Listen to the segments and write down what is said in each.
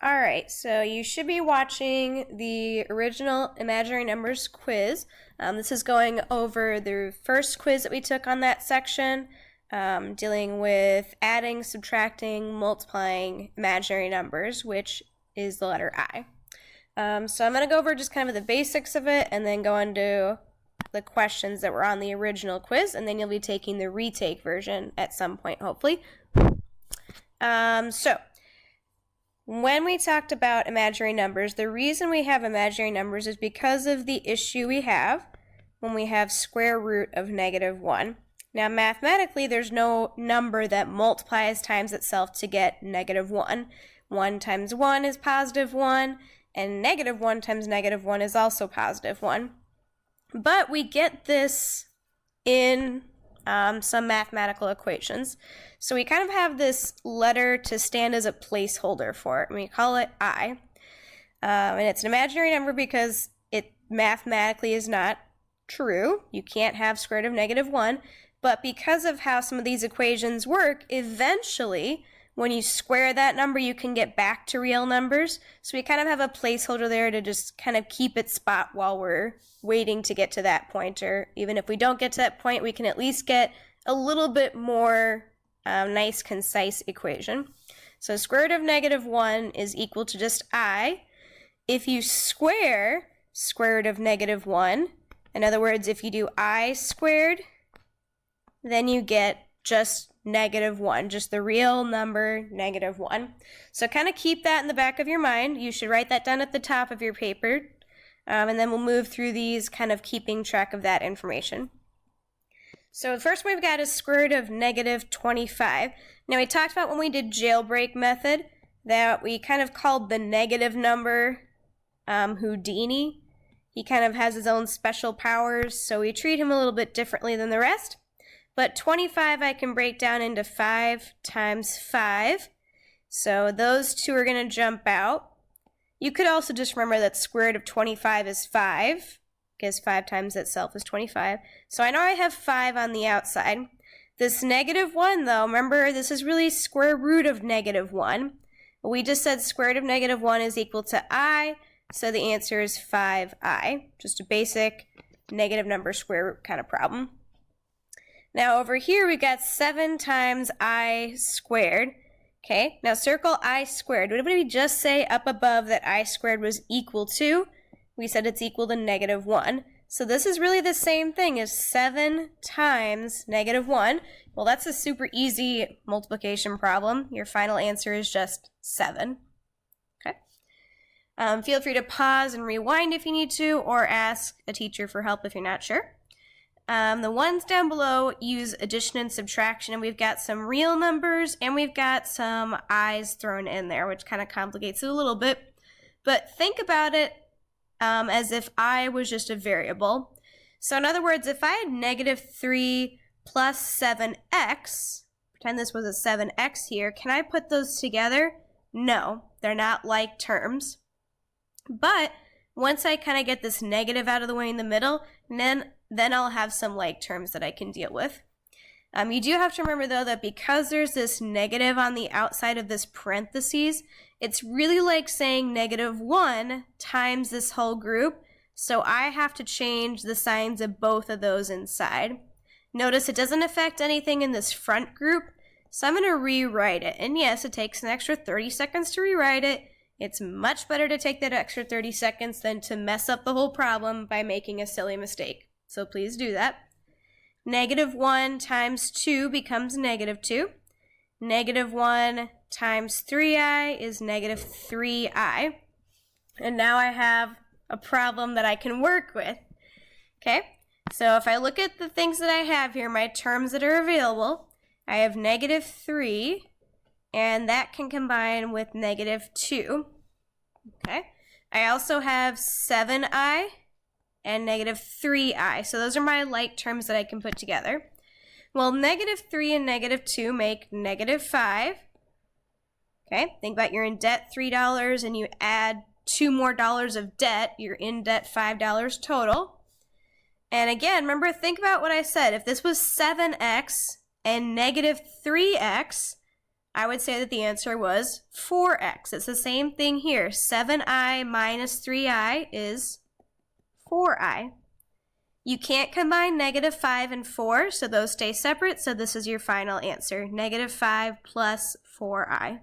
All right, so you should be watching the original imaginary numbers quiz. This is going over the first quiz that we took on that section, dealing with adding, subtracting, multiplying imaginary numbers, which is the letter I. So I'm going to go over just kind of the basics of it and then go into the questions that were on the original quiz, and then you'll be taking the retake version at some point, hopefully. So when we talked about imaginary numbers, the reason we have imaginary numbers is because of the issue we have when we have square root of -1. Now, mathematically, there's no number that multiplies times itself to get -1. 1 times 1 is +1, and -1 times -1 is also +1. But we get this in some mathematical equations. So we kind of have this letter to stand as a placeholder for it, and we call it I. And it's an imaginary number because it mathematically is not true. You can't have square root of -1, but because of how some of these equations work, eventually, when you square that number, you can get back to real numbers. So we kind of have a placeholder there to just kind of keep its spot while we're waiting to get to that point, or even if we don't get to that point, we can at least get a little bit more nice, concise equation. So square root of -1 is equal to just I. If you square square root of -1, in other words, if you do I squared, then you get just -1, just the real number -1. So kind of keep that in the back of your mind. You should write that down at the top of your paper, and then we'll move through these kind of keeping track of that information. So the first one we've got is square root of -25. Now we talked about when we did jailbreak method that we kind of called the negative number Houdini. He kind of has his own special powers, so we treat him a little bit differently than the rest. But 25 I can break down into 5 times 5. So those two are going to jump out. You could also just remember that square root of 25 is 5, because 5 times itself is 25. So I know I have 5 on the outside. This -1, though, remember, this is really square root of -1. We just said square root of -1 is equal to I, so the answer is 5I. Just a basic negative number square root kind of problem. Now over here we've got 7 times I squared. Okay, now circle I squared. What did we just say up above that I squared was equal to? We said it's equal to -1. So this is really the same thing as 7 times -1. Well, that's a super easy multiplication problem. Your final answer is just 7. Okay. Feel free to pause and rewind if you need to, or ask a teacher for help if you're not sure. The ones down below use addition and subtraction, and we've got some real numbers and we've got some i's thrown in there, which kind of complicates it a little bit. But think about it as if I was just a variable. So in other words, if I had -3 plus 7x, pretend this was a 7x here, can I put those together? No, they're not like terms. But once I kind of get this negative out of the way in the middle, then I'll have some like terms that I can deal with. You do have to remember, though, that because there's this negative on the outside of this parentheses, it's really like saying -1 times this whole group, so I have to change the signs of both of those inside. Notice it doesn't affect anything in this front group, so I'm going to rewrite it. And yes, it takes an extra 30 seconds to rewrite it. It's much better to take that extra 30 seconds than to mess up the whole problem by making a silly mistake. So please do that. -1 times 2 becomes -2. -1 times 3i is -3i. And now I have a problem that I can work with. Okay, so if I look at the things that I have here, my terms that are available, I have -3, and that can combine with -2. Okay, I also have 7i and -3i. So those are my like terms that I can put together. Well, -3 and -2 make -5. Okay, think about you're in debt $3 and you add $2 more of debt, you're in debt $5 total. And again, remember, think about what I said. If this was 7x and -3x, I would say that the answer was 4x. It's the same thing here. 7i minus 3i is 4i. You can't combine negative 5 and 4, so those stay separate, so this is your final answer. Negative 5 plus 4i.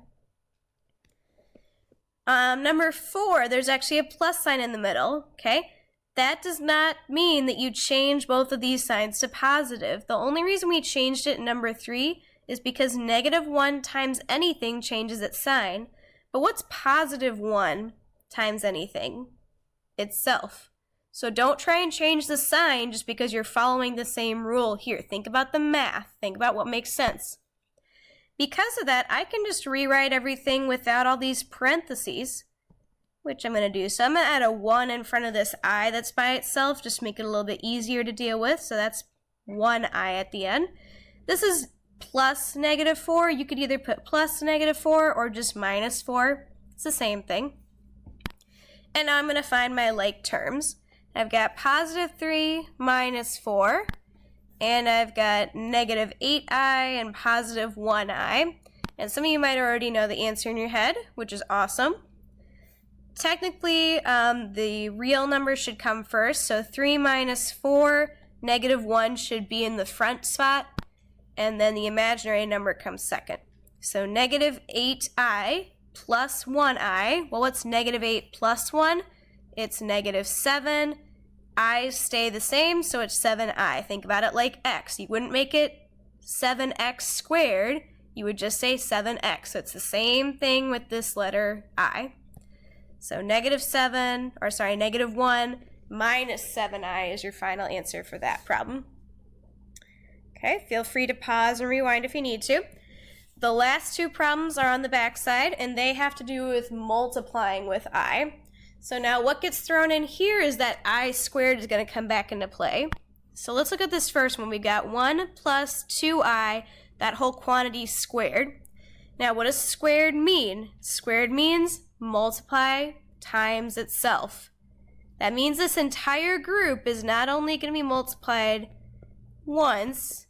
Number 4, there's actually a plus sign in the middle, okay? That does not mean that you change both of these signs to positive. The only reason we changed it in number 3 is because negative 1 times anything changes its sign. But what's positive 1 times anything? Itself. So don't try and change the sign just because you're following the same rule here. Think about the math. Think about what makes sense. Because of that, I can just rewrite everything without all these parentheses, which I'm going to do. So I'm going to add a 1 in front of this I that's by itself, just make it a little bit easier to deal with. So that's 1i at the end. This is plus negative 4. You could either put plus negative 4 or just minus 4. It's the same thing. And now I'm going to find my like terms. I've got positive 3 minus 4. And I've got negative 8i and positive 1i. And some of you might already know the answer in your head, which is awesome. Technically, the real number should come first. So 3 minus 4, negative 1 should be in the front spot. And then the imaginary number comes second. So negative 8i plus 1i. Well, what's negative 8 plus 1? It's negative 7. I's stay the same, so it's 7i. Think about it like x. You wouldn't make it 7x squared. You would just say 7x. So it's the same thing with this letter I. So negative 1 minus 7i is your final answer for that problem. Okay, feel free to pause and rewind if you need to. The last two problems are on the back side, and they have to do with multiplying with I. So now what gets thrown in here is that I squared is going to come back into play. So let's look at this first one. We've got 1 plus 2i, that whole quantity squared. Now what does squared mean? Squared means multiply times itself. That means this entire group is not only going to be multiplied once,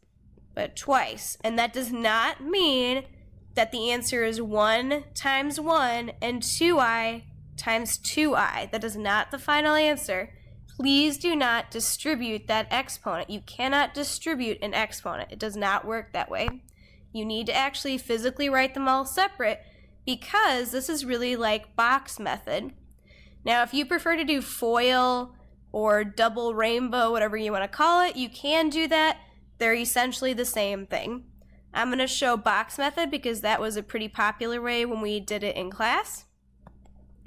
but twice. And that does not mean that the answer is 1 times 1 and 2i times 2i. That is not the final answer. Please do not distribute that exponent. You cannot distribute an exponent. It does not work that way. You need to actually physically write them all separate because this is really like box method. Now, if you prefer to do FOIL or double rainbow, whatever you want to call it, you can do that. They're essentially the same thing. I'm going to show box method because that was a pretty popular way when we did it in class.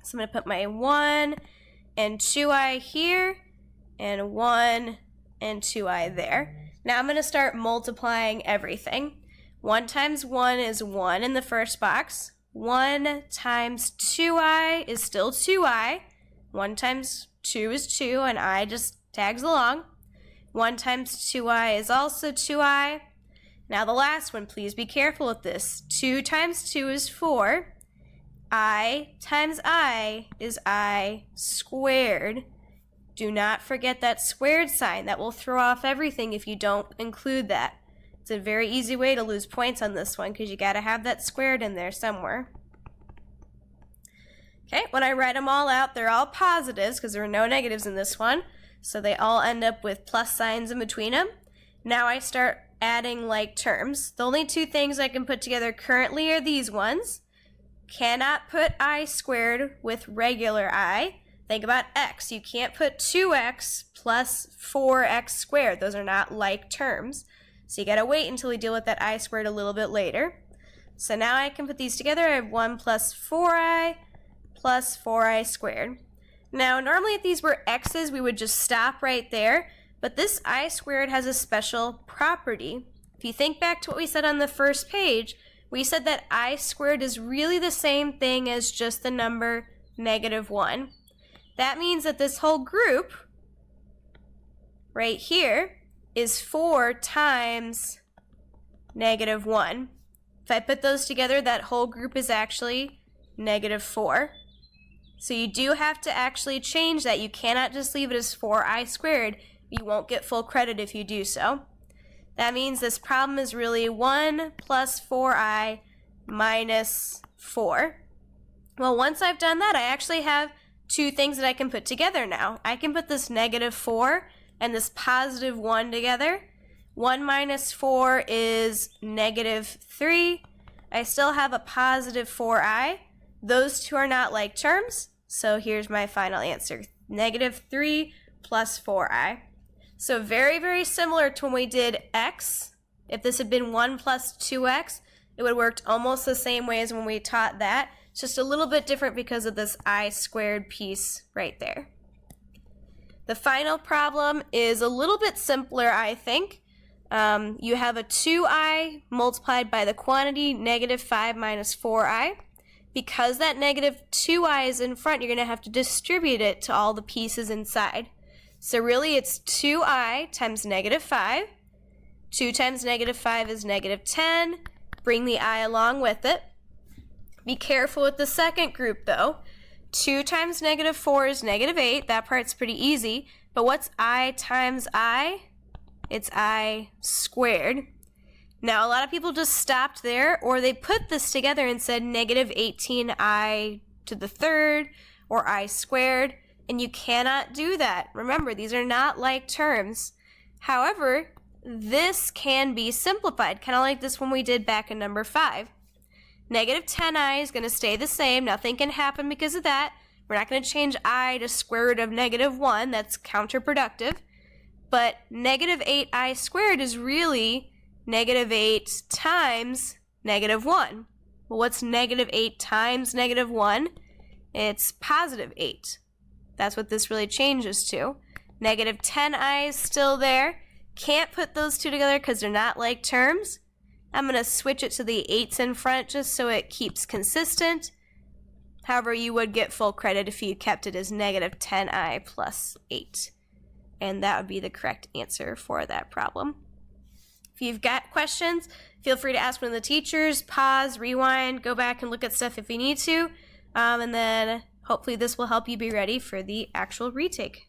So I'm going to put my 1 and 2i here, and 1 and 2i there. Now I'm going to start multiplying everything. 1 times 1 is 1 in the first box. 1 times 2i is still 2i. 1 times 2 is 2, and I just tags along. 1 times 2i is also 2i. Now the last one, please be careful with this. 2 times 2 is 4. I times I is I squared. Do not forget that squared sign. That will throw off everything if you don't include that. It's a very easy way to lose points on this one because you got to have that squared in there somewhere. Okay, when I write them all out, they're all positives because there are no negatives in this one. So they all end up with plus signs in between them. Now I start adding like terms. The only two things I can put together currently are these ones. Cannot put I squared with regular I. Think about x. You can't put 2x plus 4x squared. Those are not like terms. So you gotta wait until we deal with that I squared a little bit later. So now I can put these together. I have 1 plus 4i plus 4i squared. Now normally if these were x's we would just stop right there, but this I squared has a special property. If you think back to what we said on the first page, we said that I squared is really the same thing as just the number -1. That means that this whole group right here is 4 times -1. If I put those together, that whole group is actually -4. So you do have to actually change that. You cannot just leave it as 4i squared. You won't get full credit if you do so. That means this problem is really 1 plus 4i minus 4. Well, once I've done that, I actually have two things that I can put together now. I can put this negative 4 and this positive 1 together. 1 minus 4 is negative 3. I still have a positive 4i. Those two are not like terms, so here's my final answer. Negative 3 plus 4i. So very, very similar to when we did x. If this had been 1 plus 2x, it would have worked almost the same way as when we taught that. It's just a little bit different because of this I squared piece right there. The final problem is a little bit simpler, I think. You have a 2i multiplied by the quantity negative 5 minus 4i. Because that negative 2i is in front, you're going to have to distribute it to all the pieces inside. So really it's 2i times negative 5. 2 times negative 5 is negative 10. Bring the I along with it. Be careful with the second group though. 2 times negative 4 is negative 8. That part's pretty easy. But what's I times I? It's I squared. Now a lot of people just stopped there, or they put this together and said negative 18i to the third or I squared, and you cannot do that. Remember, these are not like terms. However, this can be simplified, kind of like this one we did back in number 5. Negative 10i is going to stay the same. Nothing can happen because of that. We're not going to change I to square root of negative 1. That's counterproductive. But negative 8i squared is really negative 8 times negative 1. Well, what's negative 8 times negative 1? It's positive 8. That's what this really changes to. Negative 10i is still there. Can't put those two together because they're not like terms. I'm going to switch it to the 8's in front just so it keeps consistent. However, you would get full credit if you kept it as negative 10i plus 8. And that would be the correct answer for that problem. If you've got questions, feel free to ask one of the teachers, pause, rewind, go back and look at stuff if you need to. And then hopefully this will help you be ready for the actual retake.